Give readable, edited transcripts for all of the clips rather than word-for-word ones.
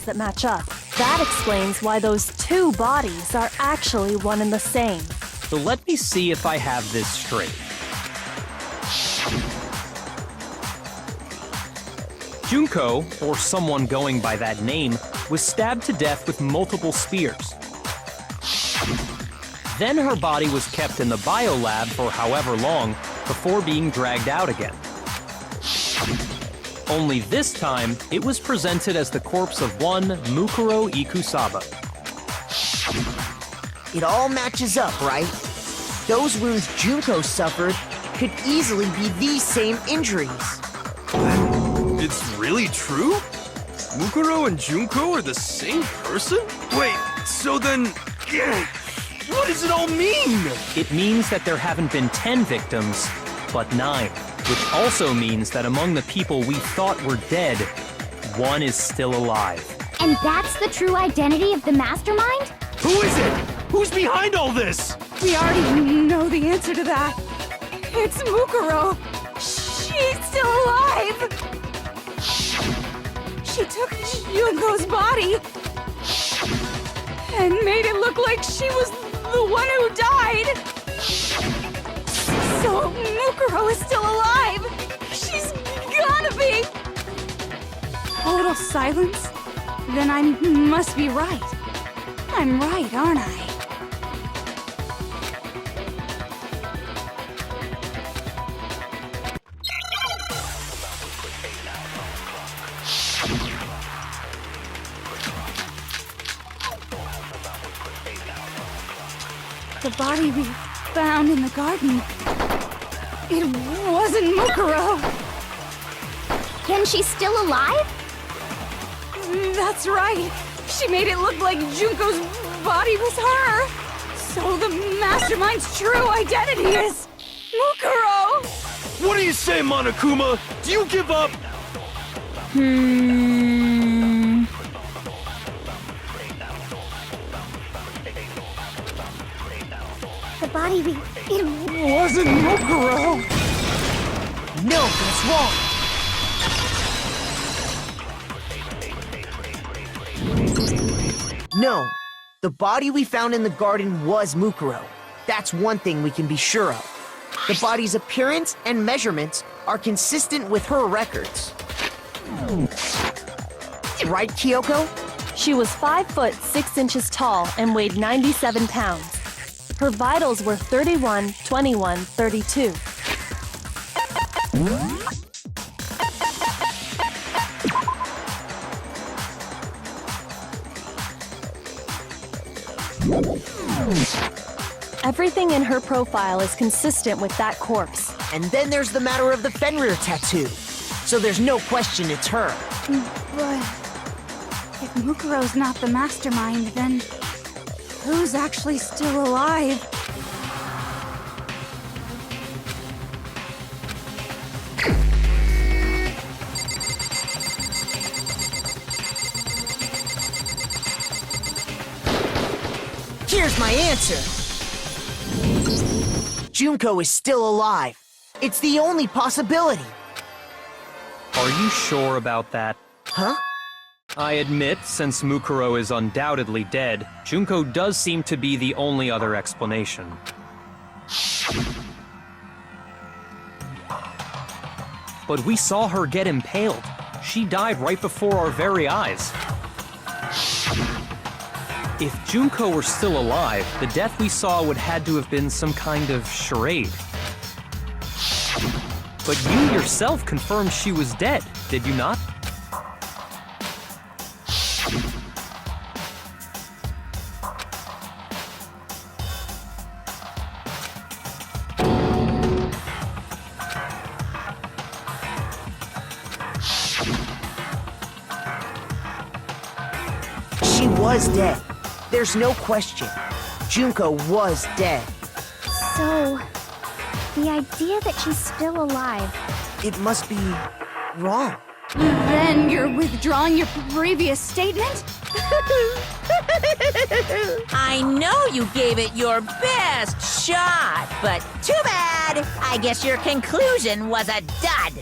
that match up. That explains why those two bodies are actually one and the same. So let me see if I have this straight. Junko, or someone going by that name, was stabbed to death with multiple spears. Then her body was kept in the biolab for however long before being dragged out again. Only this time, it was presented as the corpse of one Mukuro Ikusaba. It all matches up, right? Those wounds Junko suffered could easily be these same injuries. It's really true? Mukuro and Junko are the same person? Wait, so then... what does it all mean? It means that there haven't been 10 victims, but 9. Which also means that among the people we thought were dead, one is still alive. And that's the true identity of the mastermind? Who is it? Who's behind all this? We already know the answer to that. It's Mukuro. She's still alive. She took Junko's body and made it look like she was the one who died. So Mukuro is still alive. She's gotta be. Total silence? Then I must be right. I'm right, aren't I? The body we found in the garden. It wasn't Mukuro. Then she's still alive? That's right. She made it look like Junko's body was her. So the mastermind's true identity is Mukuro. What do you say, Monokuma? Do you give up? The body we... It Wasn't Mukuro. No, that's wrong. No, the body we found in the garden was Mukuro. That's one thing we can be sure of. The body's appearance and measurements are consistent with her records. Right, Kyoko? She was 5 foot 6 inches tall and weighed 97 pounds. Her vitals were 31, 21, 32. Everything in her profile is consistent with that corpse. And then there's the matter of the Fenrir tattoo. So there's no question it's her. But if Mukuro's not the mastermind, then who's actually still alive? Here's my answer. Junko is still alive. It's the only possibility. Are you sure about that? Huh? I admit, since Mukuro is undoubtedly dead, Junko does seem to be the only other explanation. But we saw her get impaled. She died right before our very eyes. If Junko were still alive, the death we saw would had to have been some kind of charade. But you yourself confirmed she was dead, did you not? She was dead. There's no question. Junko was dead. So, the idea that she's still alive. It must be wrong. Then you're withdrawing your previous statement? I know you gave it your best shot, but too bad. I guess your conclusion was a dud.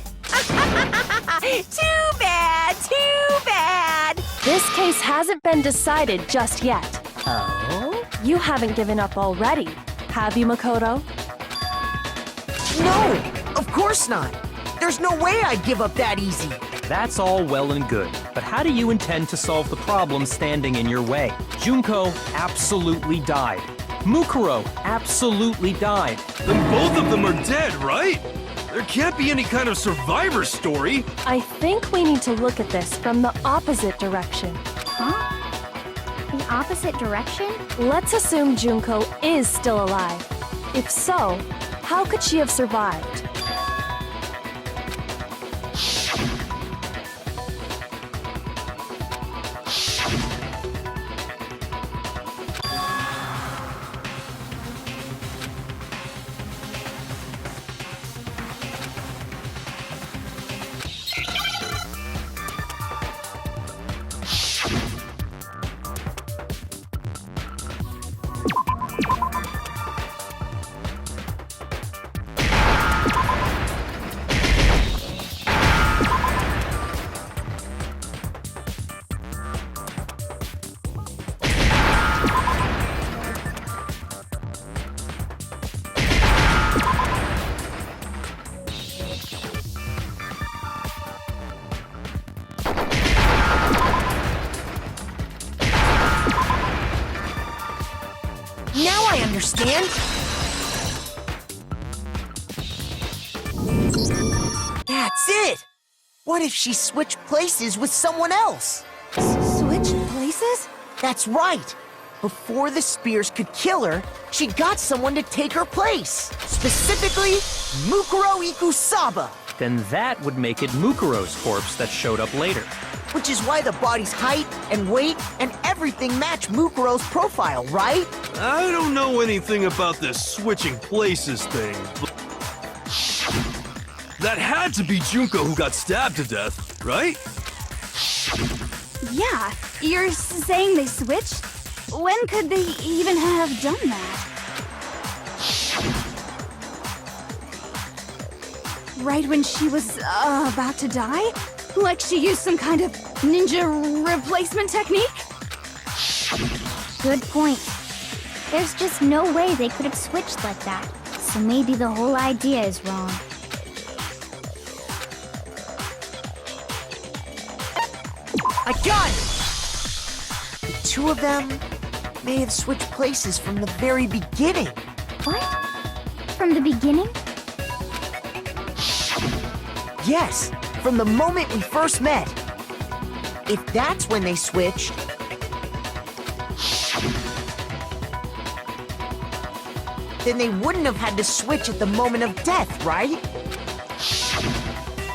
Too bad, too bad. This case hasn't been decided just yet. Oh? You haven't given up already, have you, Makoto? No, of course not. There's no way I'd give up that easy. That's all well and good, but how do you intend to solve the problem standing in your way? Junko absolutely died. Mukuro absolutely died. Then both of them are dead, right? There can't be any kind of survivor story. I think we need to look at this from the opposite direction. Huh? The opposite direction? Let's assume Junko is still alive. If so, how could she have survived? Now I understand. That's it. What if she switched places with someone else? Switch places? That's right. Before the spears could kill her, she got someone to take her place. Specifically, Mukuro Ikusaba. Then that would make it Mukuro's corpse that showed up later. Which is why the body's height and weight and everything match Mukuro's profile, right? I don't know anything about this switching places thing, but that had to be Junko who got stabbed to death, right? Yeah, you're saying they switched? When could they even have done that? Right when she was about to die? Like she used some kind of ninja replacement technique? Good point. There's just no way they could have switched like that. So maybe the whole idea is wrong. I got it! The two of them may have switched places from the very beginning. What? From the beginning? Yes, from the moment we first met. If that's when they switched, then they wouldn't have had to switch at the moment of death, right?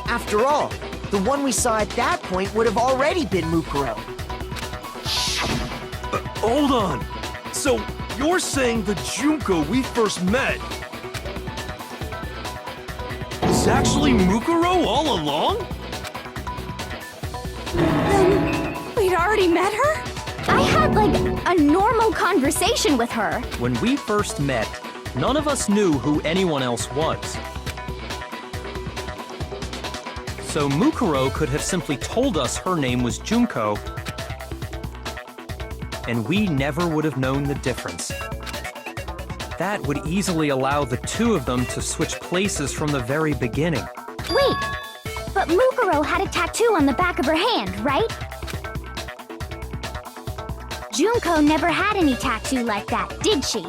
After all, the one we saw at that point would have already been Mukuro. Hold on. So you're saying the Junko we first met is actually Mukuro all along? Then we'd already met her? I had, like, a normal conversation with her. When we first met, none of us knew who anyone else was. So Mukuro could have simply told us her name was Junko, and we never would have known the difference. That would easily allow the two of them to switch places from the very beginning. Wait, but Mukuro had a tattoo on the back of her hand, right? Junko never had any tattoo like that, did she?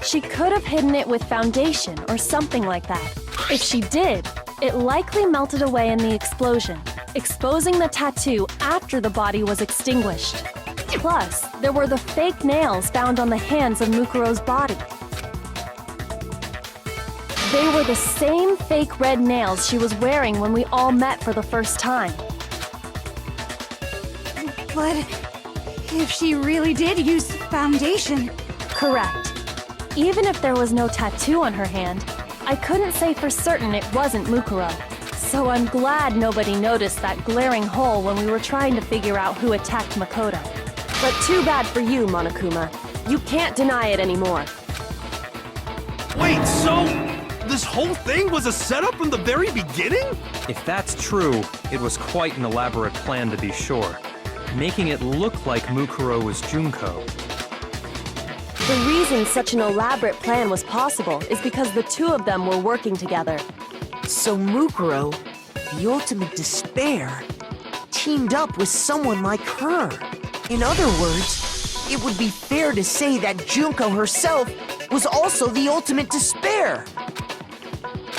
She could have hidden it with foundation or something like that. If she did, it likely melted away in the explosion, exposing the tattoo after the body was extinguished. Plus, there were the fake nails found on the hands of Mukuro's body. They were the same fake red nails she was wearing when we all met for the first time. But if she really did use foundation... Correct. Even if there was no tattoo on her hand, I couldn't say for certain it wasn't Mukuro. So I'm glad nobody noticed that glaring hole when we were trying to figure out who attacked Makoto. But too bad for you, Monokuma. You can't deny it anymore. Wait, so the this whole thing was a setup from the very beginning? If that's true, it was quite an elaborate plan to be sure, making it look like Mukuro was Junko. The reason such an elaborate plan was possible is because the two of them were working together. So Mukuro, the ultimate despair, teamed up with someone like her. In other words, it would be fair to say that Junko herself was also the ultimate despair.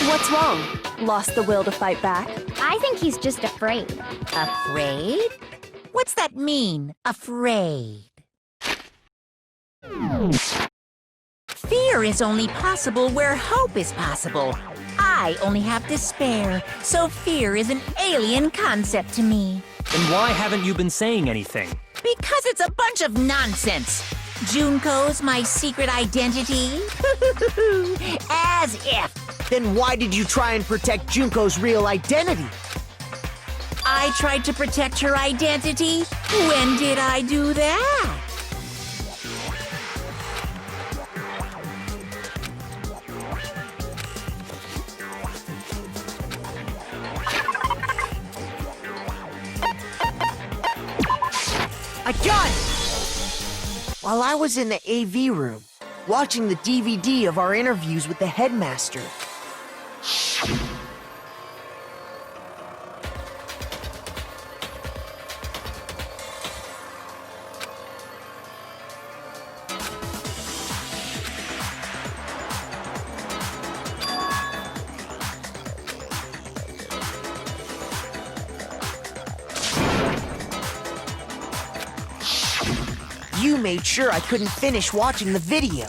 What's wrong? Lost the will to fight back? I think he's just afraid. Afraid? What's that mean, afraid? Fear is only possible where hope is possible. I only have despair, so fear is an alien concept to me. Then why haven't you been saying anything? Because it's a bunch of nonsense. Junko's my secret identity? As if. Then why did you try and protect Junko's real identity? I tried to protect her identity? When did I do that? I got it! While I was in the AV room, watching the DVD of our interviews with the headmaster. You made sure I couldn't finish watching the video.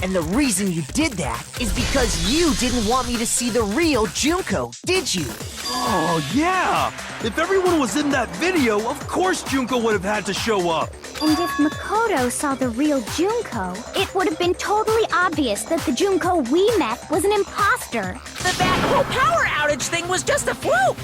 And the reason you did that is because you didn't want me to see the real Junko, did you? Oh, yeah! If everyone was in that video, of course Junko would have had to show up. And if Makoto saw the real Junko, it would have been totally obvious that the Junko we met was an imposter. That whole power outage thing was just a fluke!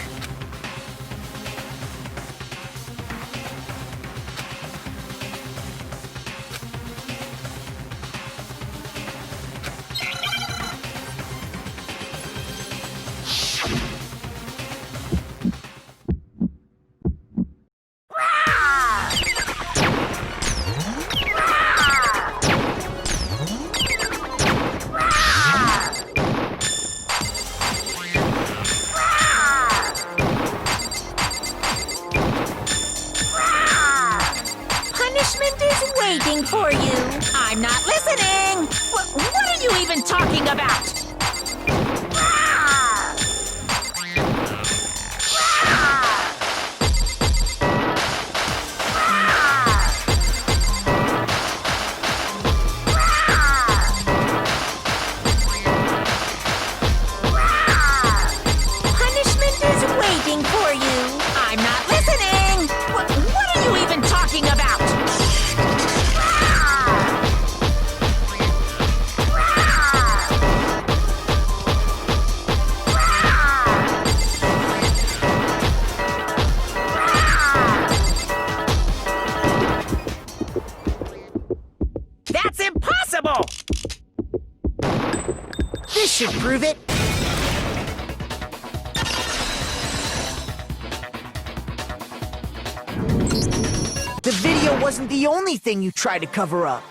Waiting for you. I'm not listening. What are you even talking about? Punishment is waiting for you. I'm not listening. What are you even talking about? That's impossible! This should prove it. The video wasn't the only thing you tried to cover up.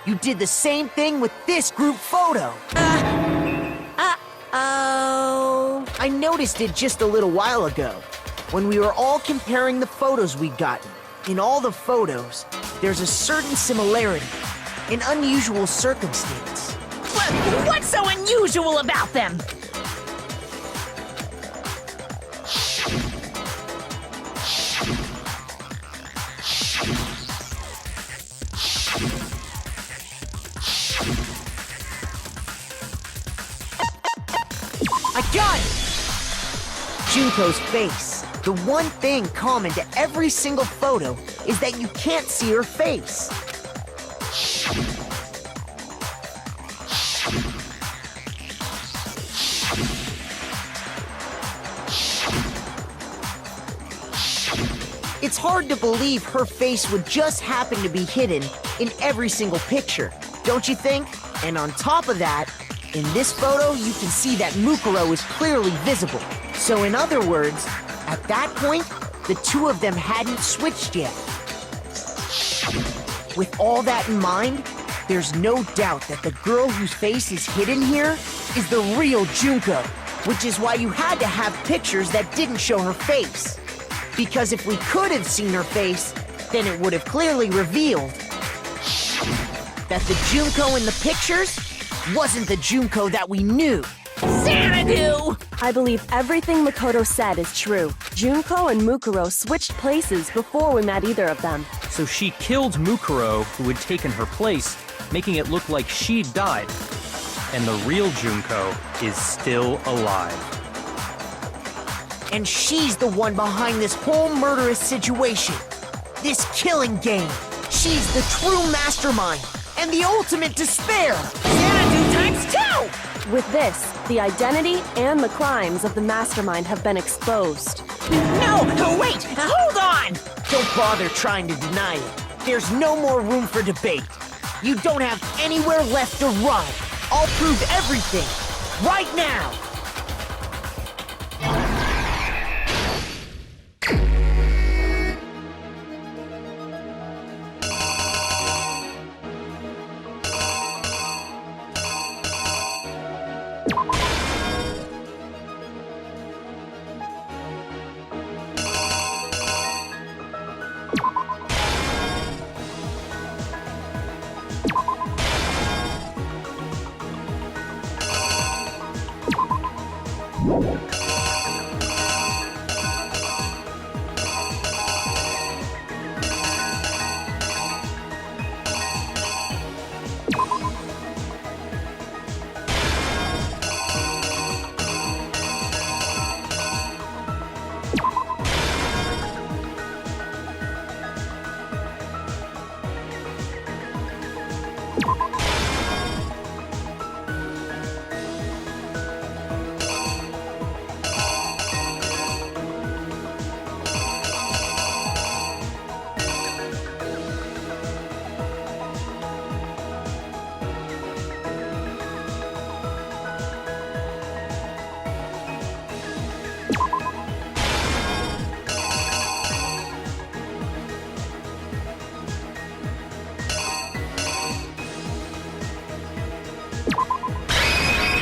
You did the same thing with this group photo. Uh-oh. I noticed it just a little while ago, when we were all comparing the photos we'd gotten. In all the photos, there's a certain similarity, an unusual circumstance. What's so unusual about them? I got it! Junko's face. The one thing common to every single photo is that you can't see her face. It's hard to believe her face would just happen to be hidden in every single picture, don't you think? And on top of that, In this photo, you can see that Mukuro is clearly visible. So in other words, at that point, the two of them hadn't switched yet. With all that in mind, there's no doubt that the girl whose face is hidden here is the real Junko, which is why you had to have pictures that didn't show her face. Because if we could have seen her face, then it would have clearly revealed that the Junko in the pictures wasn't the Junko that we knew. Xanadu! I believe everything Makoto said is true. Junko and Mukuro switched places before we met either of them. So she killed Mukuro, who had taken her place, making it look like she'd died. And the real Junko is still alive. And she's the one behind this whole murderous situation. This killing game. She's the true mastermind and the ultimate despair. Xanadu times 2! With this, the identity and the crimes of the mastermind have been exposed. No, wait, hold on! Don't bother trying to deny it. There's no more room for debate. You don't have anywhere left to run. I'll prove everything, right now!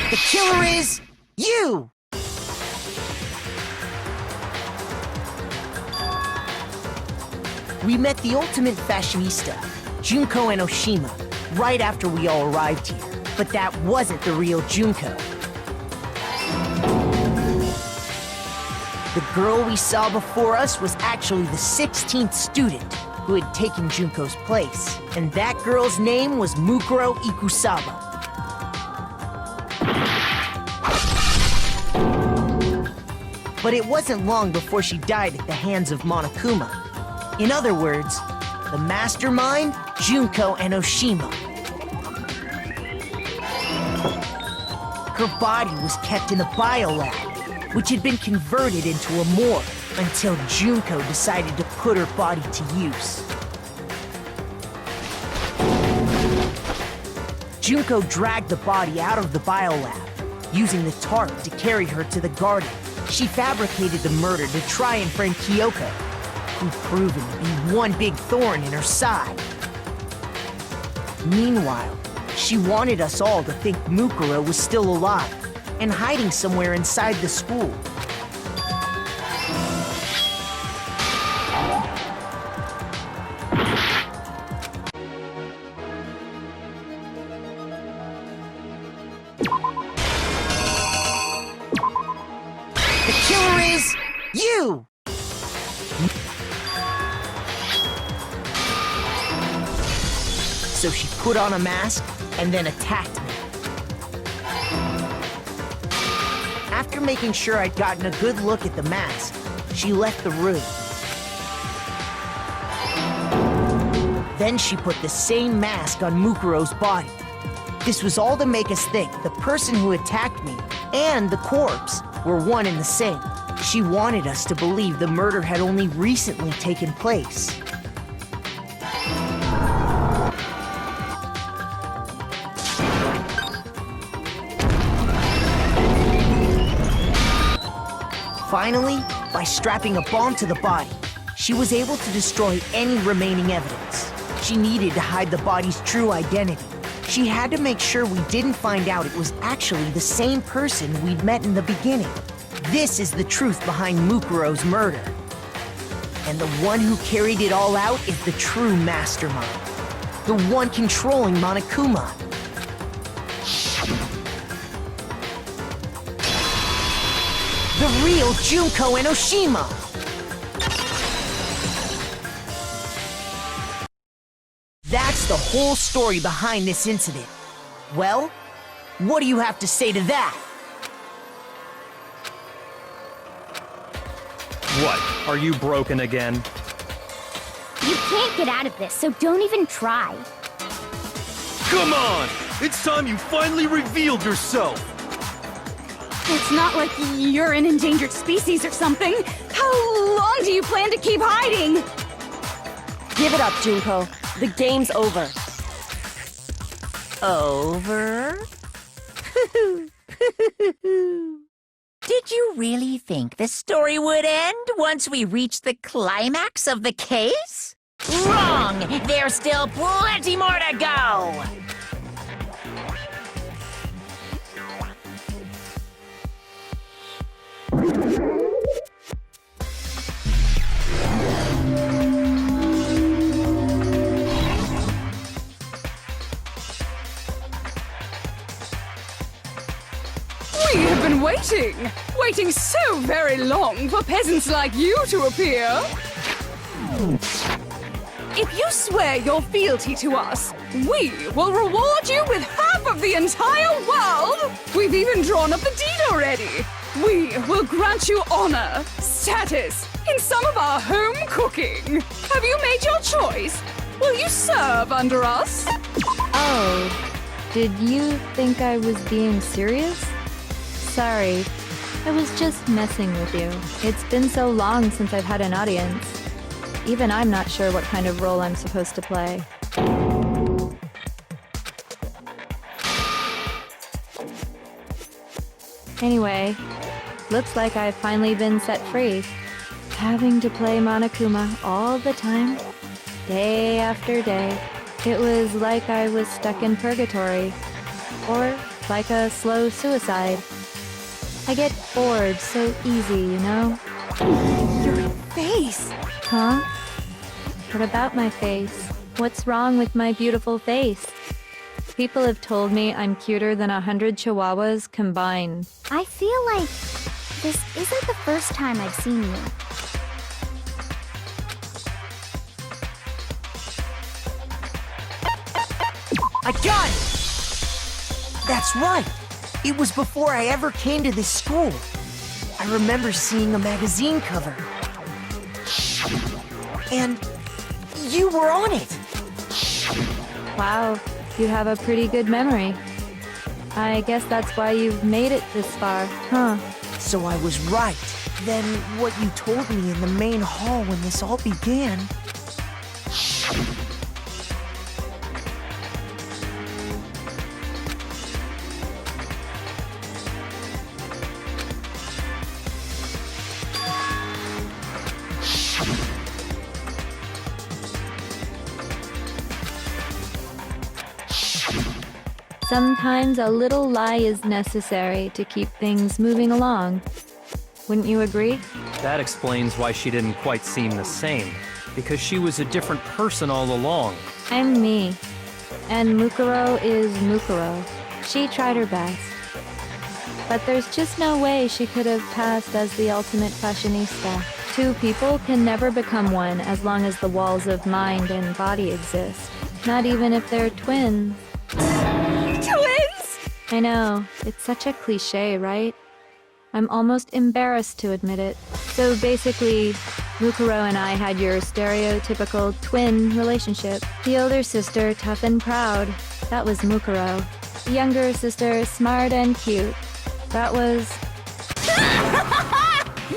The killer is you! We met the ultimate fashionista, Junko and Oshima, right after we all arrived here. But that wasn't the real Junko. The girl we saw before us was actually the 16th student who had taken Junko's place. And that girl's name was Mukuro Ikusaba. But it wasn't long before she died at the hands of Monokuma. In other words, the mastermind, Junko, and Oshima. Her body was kept in the biolab, which had been converted into a morgue until Junko decided to put her body to use. Junko dragged the body out of the biolab, using the tarp to carry her to the garden. She fabricated the murder to try and frame Kyoko, who'd proven to be one big thorn in her side. Meanwhile, she wanted us all to think Mukuro was still alive and hiding somewhere inside the school. The killer is you! So she put on a mask and then attacked me. After making sure I'd gotten a good look at the mask, she left the room. Then she put the same mask on Mukuro's body. This was all to make us think the person who attacked me and the corpse were one and the same. She wanted us to believe the murder had only recently taken place. Finally, by strapping a bomb to the body, she was able to destroy any remaining evidence. She needed to hide the body's true identity. She had to make sure we didn't find out it was actually the same person we'd met in the beginning. This is the truth behind Mukuro's murder. And the one who carried it all out is the true mastermind. The one controlling Monokuma. The real Junko Enoshima! That's the whole story behind this incident. Well, what do you have to say to that? What? Are you broken again? You can't get out of this, so don't even try. Come on! It's time you finally revealed yourself! It's not like you're an endangered species or something. How long do you plan to keep hiding? Give it up, Junko. The game's over. Over? Did you really think the story would end once we reached the climax of the case? Wrong! There's still plenty more to go! We have been waiting so very long for peasants like you to appear. If you swear your fealty to us, we will reward you with half of the entire world. We've even drawn up the deed already. We will grant you honor, status, in some of our home cooking. Have you made your choice? Will you serve under us? Oh, did you think I was being serious? Sorry, I was just messing with you. It's been so long since I've had an audience. Even I'm not sure what kind of role I'm supposed to play. Anyway, looks like I've finally been set free. Having to play Monokuma all the time, day after day. It was like I was stuck in purgatory. Or like a slow suicide. I get bored so easy, you know? Your face! Huh? What about my face? What's wrong with my beautiful face? People have told me I'm cuter than 100 chihuahuas combined. I feel like this isn't the first time I've seen you. I got it! That's right! It was before I ever came to this school. I remember seeing a magazine cover. And you were on it! Wow, you have a pretty good memory. I guess that's why you've made it this far, huh? So I was right. Then what you told me in the main hall when this all began... Sometimes a little lie is necessary to keep things moving along. Wouldn't you agree? That explains why she didn't quite seem the same. Because she was a different person all along. I'm me. And Mukuro is Mukuro. She tried her best. But there's just no way she could have passed as the ultimate fashionista. Two people can never become one as long as the walls of mind and body exist. Not even if they're twins. Twins? I know, it's such a cliche, right? I'm almost embarrassed to admit it. So basically, Mukuro and I had your stereotypical twin relationship. The older sister, tough and proud. That was Mukuro. The younger sister, smart and cute. That was...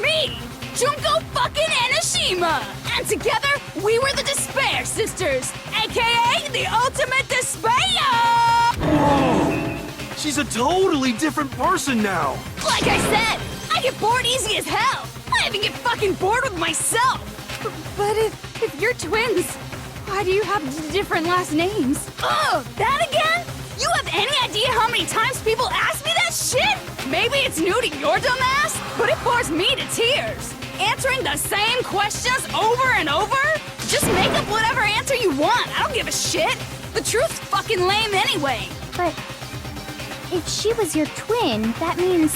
Me! Junko fucking Enoshima! And together, we were the Despair Sisters, aka the Ultimate Despair! Whoa! She's a totally different person now! Like I said, I get bored easy as hell. I even get fucking bored with myself. But if you're twins, why do you have different last names? Oh, that again? You have any idea how many times people ask me that shit? Maybe it's new to your dumb ass, but it bores me to tears. Answering the same questions over and over? Just make up whatever answer you want. I don't give a shit. The truth's fucking lame anyway. But if she was your twin, that means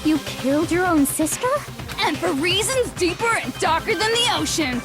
you killed your own sister? And for reasons deeper and darker than the ocean.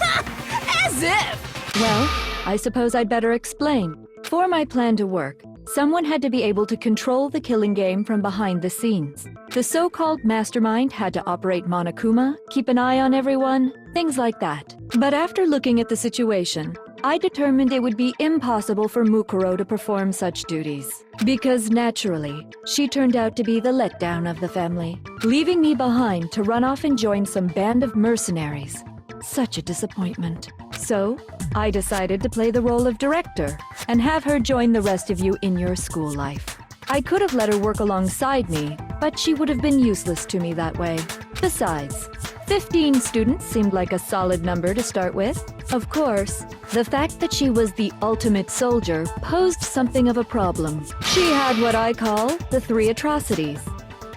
Ha! As if! Well, I suppose I'd better explain. For my plan to work, someone had to be able to control the killing game from behind the scenes. The so-called mastermind had to operate Monokuma, keep an eye on everyone, things like that. But after looking at the situation, I determined it would be impossible for Mukuro to perform such duties. Because naturally, she turned out to be the letdown of the family, leaving me behind to run off and join some band of mercenaries. Such a disappointment. So, I decided to play the role of director and have her join the rest of you in your school life. I could have let her work alongside me, but she would have been useless to me that way. Besides, 15 students seemed like a solid number to start with. Of course, the fact that she was the ultimate soldier posed something of a problem. She had what I call the 3 atrocities.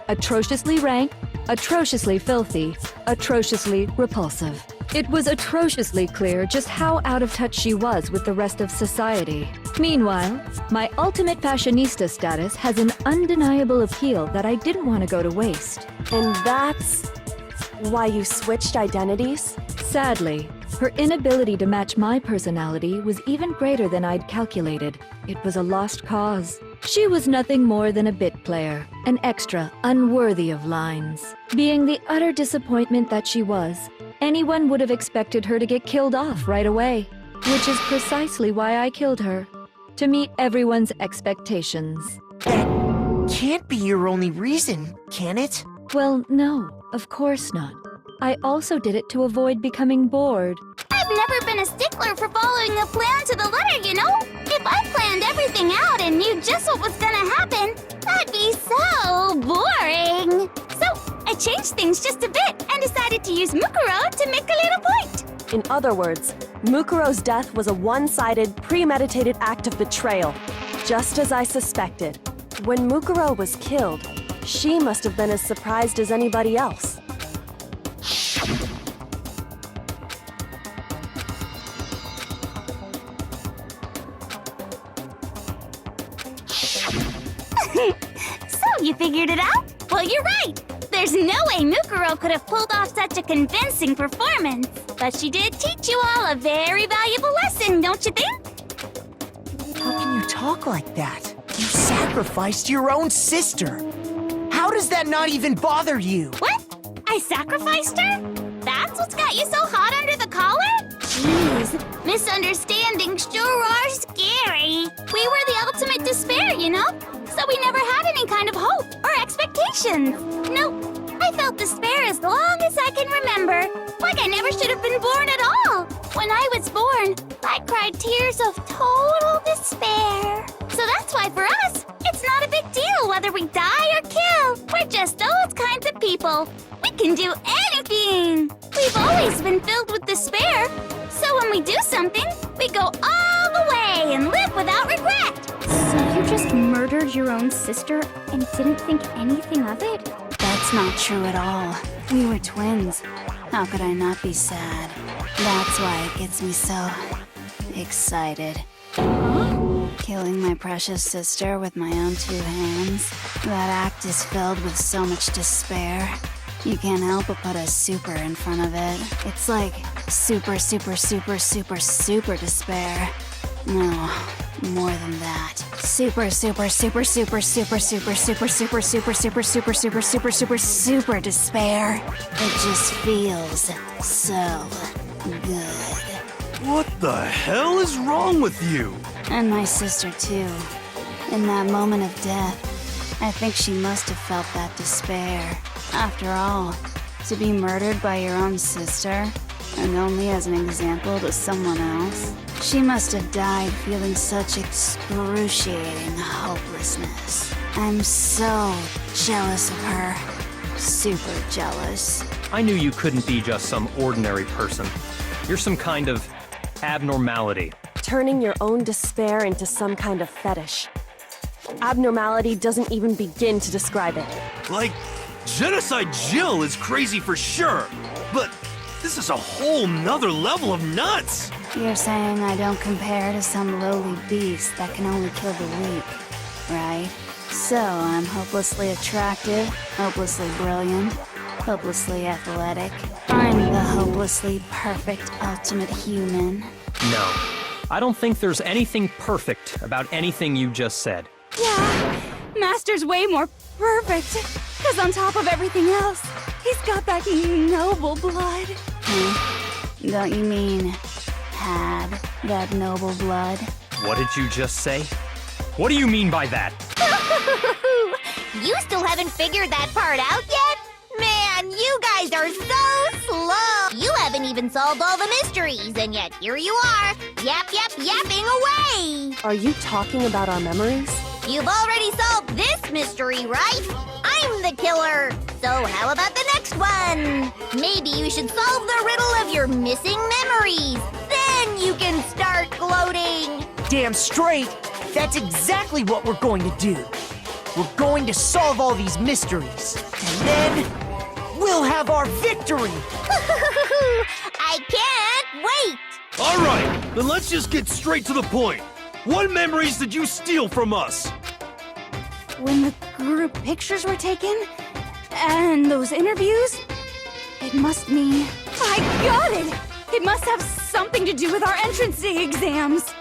Atrociously rank, atrociously filthy, atrociously repulsive. It was atrociously clear just how out of touch she was with the rest of society. Meanwhile, my ultimate fashionista status has an undeniable appeal that I didn't want to go to waste. And that's why you switched identities? Sadly, her inability to match my personality was even greater than I'd calculated. It was a lost cause. She was nothing more than a bit player, an extra unworthy of lines. Being the utter disappointment that she was, anyone would have expected her to get killed off right away. Which is precisely why I killed her. To meet everyone's expectations. That can't be your only reason, can it? Well, no, of course not. I also did it to avoid becoming bored. I've never been a stickler for following a plan to the letter, you know? If I planned everything out and knew just what was gonna happen, that'd be so boring. So, I changed things just a bit and decided to use Mukuro to make a little point. In other words, Mukuro's death was a one-sided, premeditated act of betrayal, just as I suspected. When Mukuro was killed, she must have been as surprised as anybody else. So, you figured it out? Well, you're right. There's no way Mukuro could have pulled off such a convincing performance. But she did teach you all a very valuable lesson, don't you think? How can you talk like that? You sacrificed your own sister. How does that not even bother you? What? I sacrificed her? That's what's got you so hot under the collar? Jeez, misunderstandings sure are scary. We were the ultimate despair, you know? So we never had any kind of hope or expectations. Nope, I felt despair as long as I can remember. Like I never should have been born at all. When I was born, I cried tears of total despair. So that's why for us, it's not a big deal whether we die or kill. We're just those kinds of people. We can do anything. We've always been filled with despair. So when we do something, we go all the way and live without regret. So you just murdered your own sister and didn't think anything of it? That's not true at all. We were twins. How could I not be sad? That's why it gets me so excited. Killing my precious sister with my own 2 hands. That act is filled with so much despair. You can't help but put a super in front of it. It's like super, super, super, super, super despair. No, more than that. Super, super, super, super, super, super, super, super, super, super, super, super, super, super, super despair. It just feels so good. What the hell is wrong with you? And my sister, too. In that moment of death, I think she must have felt that despair. After all, to be murdered by your own sister, and only as an example to someone else, she must have died feeling such excruciating hopelessness. I'm so jealous of her. super jealous. I knew you couldn't be just some ordinary person. You're some kind of abnormality. Turning your own despair into some kind of fetish. Abnormality doesn't even begin to describe it. Like, Genocide Jill is crazy for sure, but this is a whole nother level of nuts! You're saying I don't compare to some lowly beast that can only kill the weak, right? So I'm hopelessly attractive, hopelessly brilliant, hopelessly athletic. I'm the hopelessly perfect ultimate human. No, I don't think there's anything perfect about anything you just said. Yeah, Master's way more perfect. Because on top of everything else, he's got that noble blood. Don't you mean had that noble blood? What did you just say? What do you mean by that? You still haven't figured that part out yet? Man, you guys are so slow! You haven't even solved all the mysteries, and yet here you are, yapping away! Are you talking about our memories? You've already solved this mystery, right? I'm the killer! So how about the next one? Maybe you should solve the riddle of your missing memories. Then you can start gloating! Damn straight! That's exactly what we're going to do. We're going to solve all these mysteries. And then we'll have our victory! I can't wait! Alright, then let's just get straight to the point. What memories did you steal from us? When the group pictures were taken, and those interviews, it must mean... I got it! It must have something to do with our entrance exams.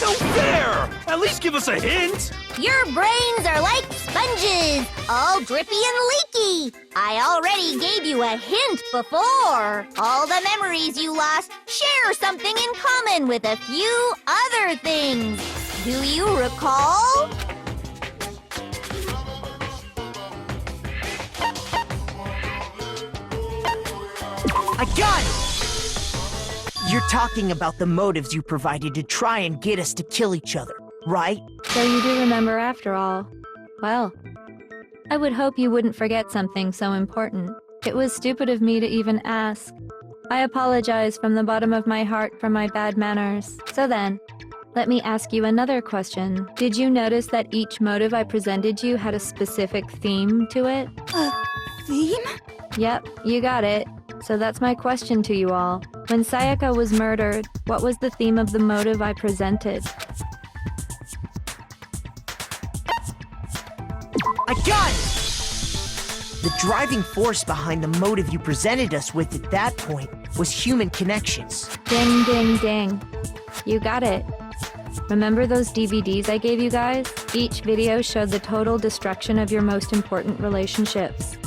No fair! At least give us a hint! Your brains are like sponges, all drippy and leaky. I already gave you a hint before. All the memories you lost share something in common with a few other things. Do you recall? I got it! You're talking about the motives you provided to try and get us to kill each other, right? So you do remember after all. Well, I would hope you wouldn't forget something so important. It was stupid of me to even ask. I apologize from the bottom of my heart for my bad manners. So then, let me ask you another question. Did you notice that each motive I presented you had a specific theme to it? Theme? Yep, you got it. So that's my question to you all. When Sayaka was murdered, what was the theme of the motive I presented? I got it! The driving force behind the motive you presented us with at that point was human connections. Ding, ding, ding. You got it. Remember those DVDs I gave you guys? Each video showed the total destruction of your most important relationships.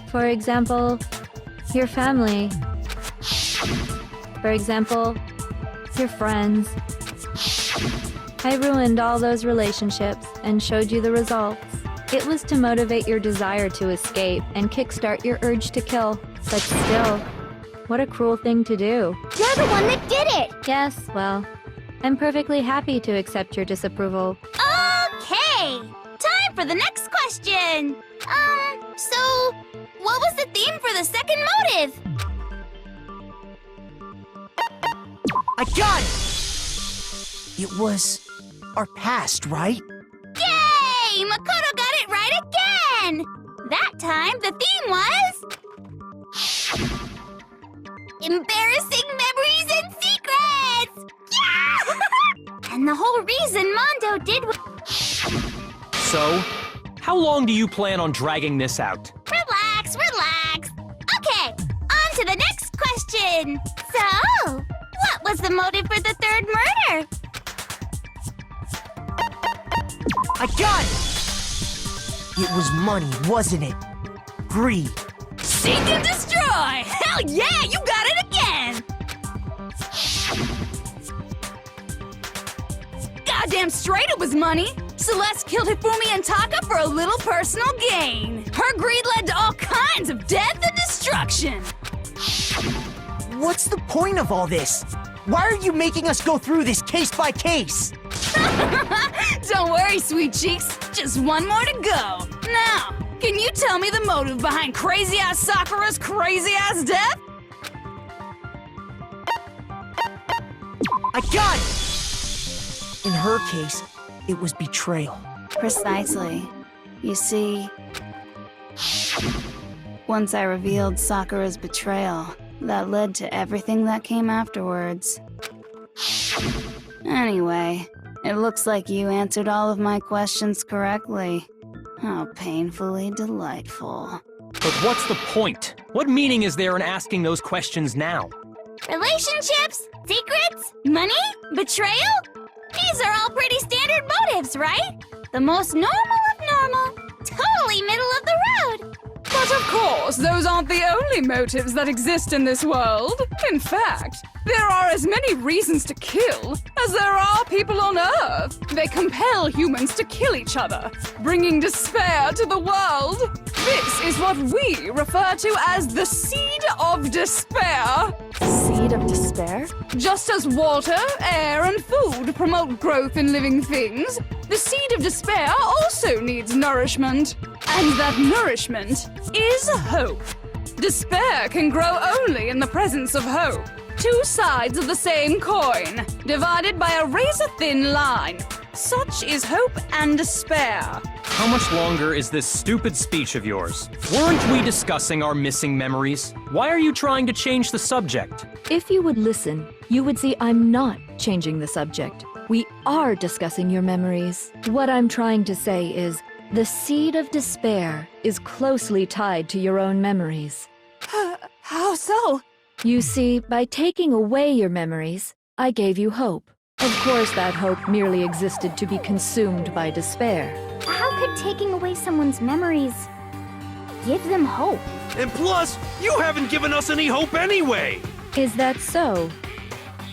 For example, your family. For example, your friends. I ruined all those relationships and showed you the results. It was to motivate your desire to escape and kickstart your urge to kill. But still, what a cruel thing to do. You're the one that did it! Yes, well, I'm perfectly happy to accept your disapproval. Okay! Time for the next question! So, what was the theme for the second motive? I got it! It was our past, right? Yay! Makoto got it right again! That time, the theme was... embarrassing memories and secrets! Yeah! And the whole reason Mondo did was... So, how long do you plan on dragging this out? Relax. Okay, on to the next question. So, what was the motive for the third murder? I got it! It was money, wasn't it? Greed. Seek and destroy! Hell yeah, you got it again! Goddamn straight it was money! Celeste killed Hifumi and Taka for a little personal gain. Her greed led to all kinds of death and destruction. What's the point of all this? Why are you making us go through this case by case? Don't worry, sweet cheeks. Just one more to go. Now, can you tell me the motive behind crazy-ass Sakura's crazy-ass death? I got it! In her case, it was betrayal. Precisely. You see, once I revealed Sakura's betrayal, that led to everything that came afterwards. Anyway, it looks like you answered all of my questions correctly. How painfully delightful. But what's the point? What meaning is there in asking those questions now? Relationships? Secrets? Money? Betrayal? These are all pretty standard motives, right? The most normal of normal. Totally middle of the road. But of course, those aren't the only motives that exist in this world. In fact, there are as many reasons to kill as there are people on Earth. They compel humans to kill each other, bringing despair to the world. This is what we refer to as the seed of despair. Seed of despair? Just as water, air, and food promote growth in living things, the seed of despair also needs nourishment. And that nourishment is hope. Despair can grow only in the presence of hope. Two sides of the same coin, divided by a razor-thin line. Such is hope and despair. How much longer is this stupid speech of yours? Weren't we discussing our missing memories? Why are you trying to change the subject? If you would listen, you would see I'm not changing the subject. We are discussing your memories. What I'm trying to say is, the seed of despair is closely tied to your own memories. How so? You see, by taking away your memories, I gave you hope. Of course, that hope merely existed to be consumed by despair. How could taking away someone's memories give them hope? And plus, you haven't given us any hope anyway! Is that so?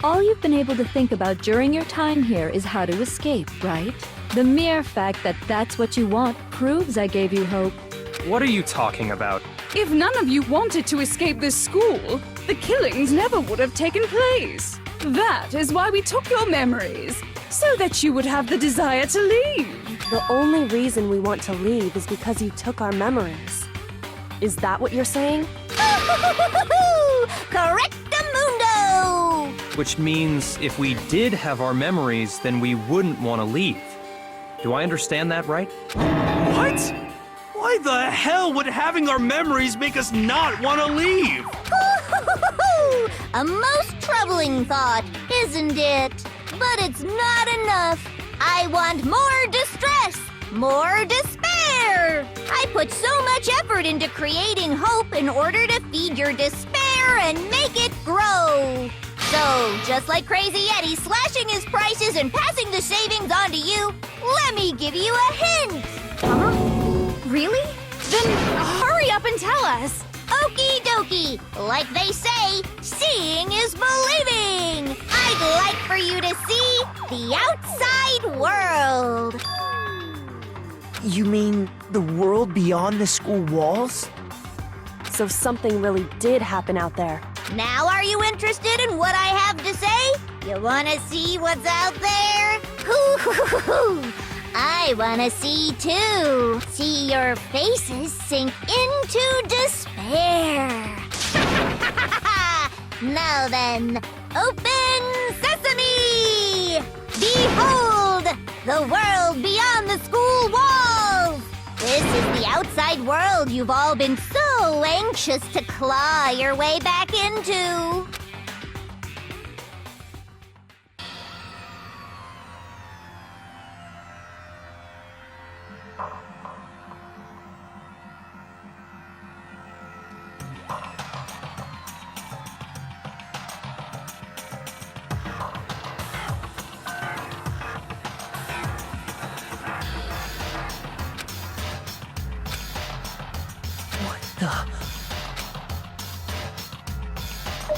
All you've been able to think about during your time here is how to escape, right? The mere fact that that's what you want proves I gave you hope. What are you talking about? If none of you wanted to escape this school, the killings never would have taken place. That is why we took your memories, so that you would have the desire to leave. The only reason we want to leave is because you took our memories. Is that what you're saying? Correctamundo! Which means if we did have our memories, then we wouldn't want to leave. Do I understand that right? What? Why the hell would having our memories make us not want to leave? A most troubling thought, isn't it? But it's not enough. I want more distress, more despair. I put so much effort into creating hope in order to feed your despair and make it grow. So, just like Crazy Eddie slashing his prices and passing the savings on to you, let me give you a hint. Huh? Really? Then hurry up and tell us. Okie dokie. Like they say, seeing is believing. I'd like for you to see the outside world. You mean the world beyond the school walls? So something really did happen out there. Now are you interested in what I have to say? You wanna see what's out there? Hoo-hoo-hoo-hoo! I wanna see too. See your faces sink into despair. Now then, open sesame! Behold, the world beyond the school walls! This is the outside world you've all been so anxious to claw your way back into.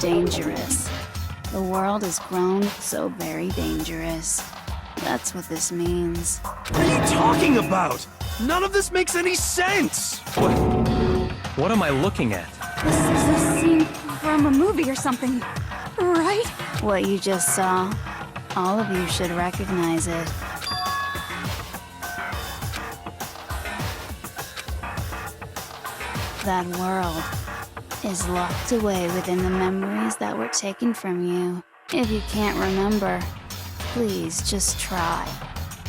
Dangerous. The world has grown so very dangerous. That's what this means. What are you talking about? None of this makes any sense! What am I looking at? This is a scene from a movie or something, right? What you just saw, all of you should recognize it. That world is locked away within the memories that were taken from you. If you can't remember, please just try.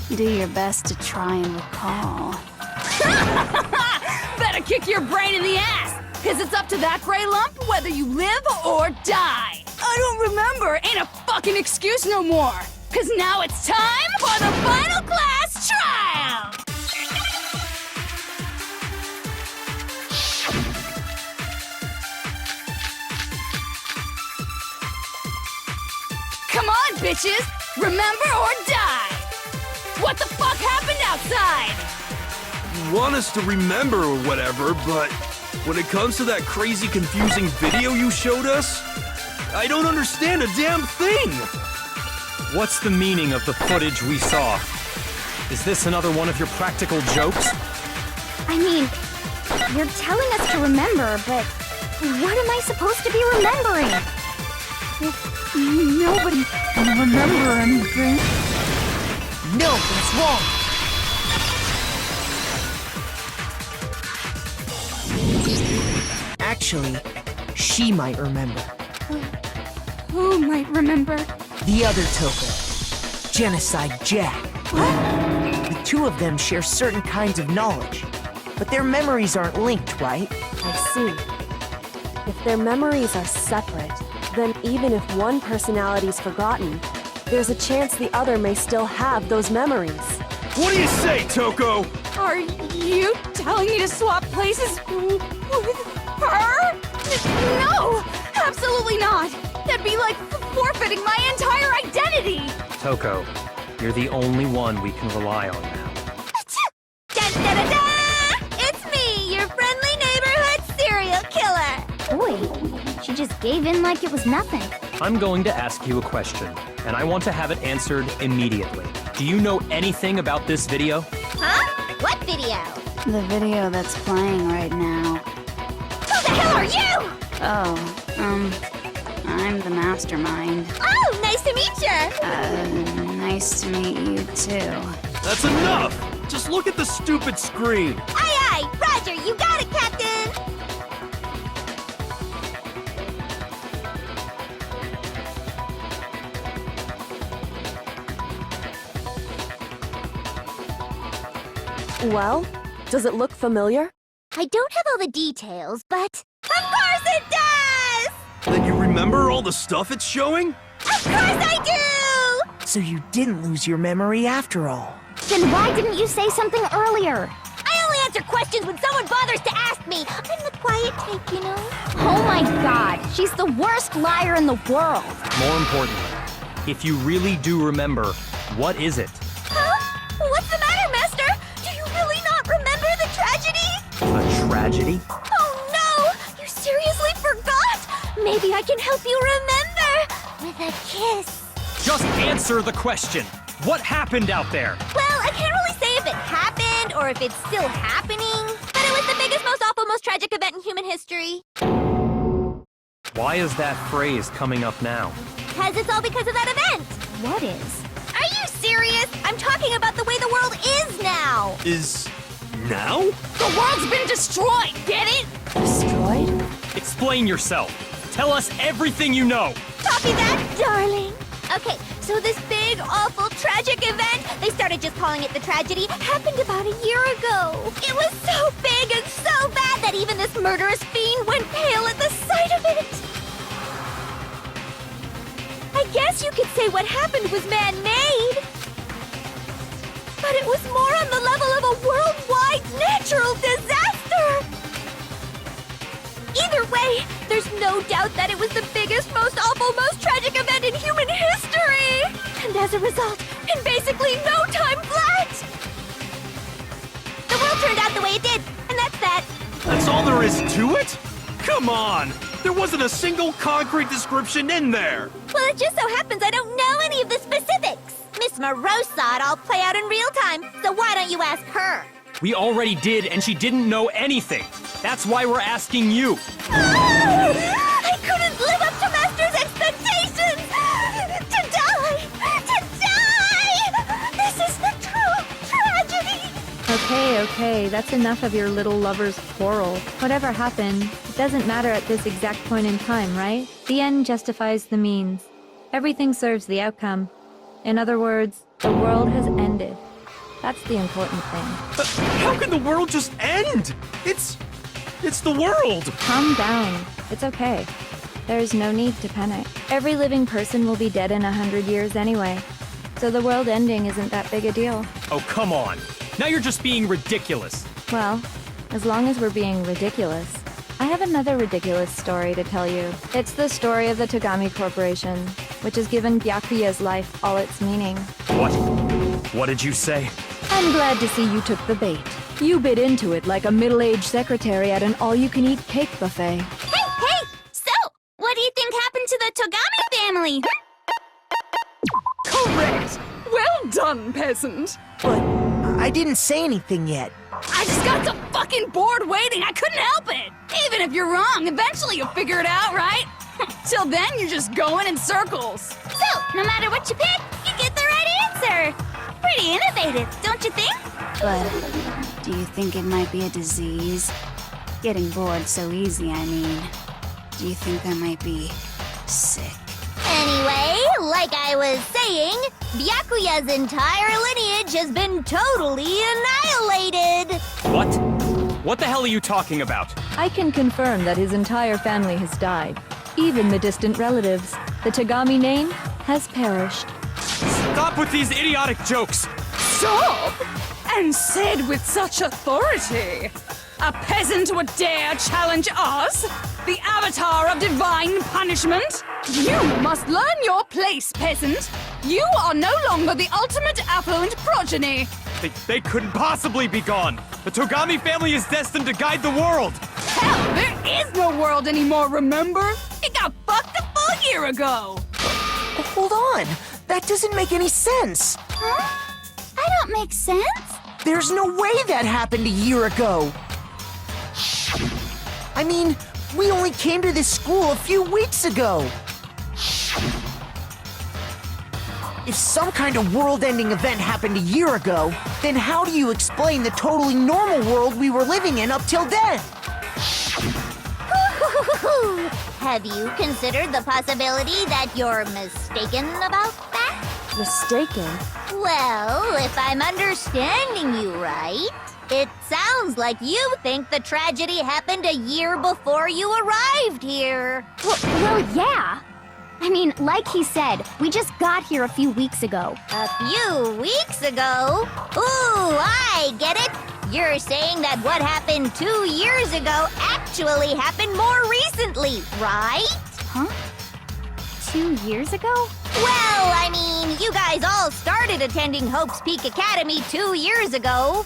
Do your best to try and recall. Better kick your brain in the ass, because it's up to that gray lump whether you live or die. I don't remember ain't a fucking excuse no more, because now it's time for the final class trial! Come on, bitches! Remember or die! What the fuck happened outside? You want us to remember or whatever, but when it comes to that crazy, confusing video you showed us, I don't understand a damn thing! What's the meaning of the footage we saw? Is this another one of your practical jokes? I mean, you're telling us to remember, but what am I supposed to be remembering? Nobody can remember anything. No, that's wrong. Actually, she might remember. Who might remember? The other Toko, Genocide Jack. The two of them share certain kinds of knowledge, but their memories aren't linked, right? I see. If their memories are separate, then even if one personality's forgotten, there's a chance the other may still have those memories. What do you say, Toko? Are you telling me to swap places with her? No! Absolutely not! That'd be like forfeiting my entire identity! Toko, you're the only one we can rely on now. Da-da-da-da! It's me, your friendly neighborhood serial killer! Boy, she just gave in like it was nothing. I'm going to ask you a question, and I want to have it answered immediately. Do you know anything about this video? Huh? What video? The video that's playing right now. Who the hell are you? I'm the mastermind. Oh, nice to meet you! Nice to meet you too. That's enough! Just look at the stupid screen! Aye, aye! Roger, you got it, Captain! Well, does it look familiar? I don't have all the details, but... Of course it does! Then you remember all the stuff it's showing? Of course I do! So you didn't lose your memory after all. Then why didn't you say something earlier? I only answer questions when someone bothers to ask me. I'm the quiet type, you know? Oh my god, she's the worst liar in the world. More importantly, if you really do remember, what is it? Huh? What's the matter, Master? Do you really not remember the tragedy? A tragedy? Oh no! You seriously forgot? Maybe I can help you remember with a kiss. Just answer the question. What happened out there? Well, I can't really say if it happened or if it's still happening, but it was the biggest, most awful, most tragic event in human history. Why is that phrase coming up now? Because it's all because of that event. What is? Are you serious? I'm talking about the way the world is now. Is... now? The world's been destroyed, get it? Destroyed? Explain yourself. Tell us everything you know. Copy that, darling. Okay, so this big, awful, tragic event, they started just calling it the tragedy, happened about a year ago. It was so big and so bad that even this murderous fiend went pale at the sight of it. I guess you could say what happened was man-made. But it was more on the level of a worldwide natural disaster. Either way, there's no doubt that it was the biggest, most awful, most tragic event in human history! And as a result, in basically no time flat! The world turned out the way it did, and that's that. That's all there is to it? Come on! There wasn't a single concrete description in there! Well, it just so happens I don't know any of the specifics. Miss Moreau saw it all play out in real time, so why don't you ask her? We already did, and she didn't know anything. That's why we're asking you. I couldn't live up to Master's expectations! Okay, that's enough of your little lover's quarrel. Whatever happened, it doesn't matter at this exact point in time, right? The end justifies the means. Everything serves the outcome. In other words, the world has ended. That's the important thing. But how can the world just end? It's the world! Calm down. It's okay. There's no need to panic. Every living person will be dead in 100 years anyway. So the world ending isn't that big a deal. Oh, come on. Now you're just being ridiculous. Well, as long as we're being ridiculous, I have another ridiculous story to tell you. It's the story of the Togami Corporation, which has given Byakuya's life all its meaning. What? What did you say? I'm glad to see you took the bait. You bit into it like a middle-aged secretary at an all-you-can-eat cake buffet. Hey! So, what do you think happened to the Togami family? Correct! Well done, peasant! But I didn't say anything yet. I just got so fucking bored waiting, I couldn't help it! Even if you're wrong, eventually you'll figure it out, right? Till then, you're just going in circles. So, no matter what you pick, you get the right answer. Pretty innovative, don't you think? But do you think it might be a disease? Getting bored so easy, I mean. Do you think I might be sick? Anyway, like I was saying, Byakuya's entire lineage has been totally annihilated. What? What the hell are you talking about? I can confirm that his entire family has died. Even the distant relatives. The Togami name has perished. Stop with these idiotic jokes! Stop! And said with such authority. A peasant would dare challenge us? The avatar of divine punishment? You must learn your place, peasant. You are no longer the ultimate affluent progeny. They couldn't possibly be gone! The Togami family is destined to guide the world! Hell, there is no world anymore, remember? It got fucked a full year ago. Hold on. That doesn't make any sense. Huh? I don't make sense. There's no way that happened a year ago. I mean, we only came to this school a few weeks ago. If some kind of world-ending event happened a year ago, then how do you explain the totally normal world we were living in up till then? Have you considered the possibility that you're mistaken about that? Mistaken? Well, if I'm understanding you right, it sounds like you think the tragedy happened a year before you arrived here. Well, yeah. I mean, like he said, we just got here a few weeks ago. A few weeks ago? Ooh, I get it. You're saying that what happened 2 years ago actually happened more recently, right? Huh? 2 years ago? Well, I mean, you guys all started attending Hope's Peak Academy 2 years ago.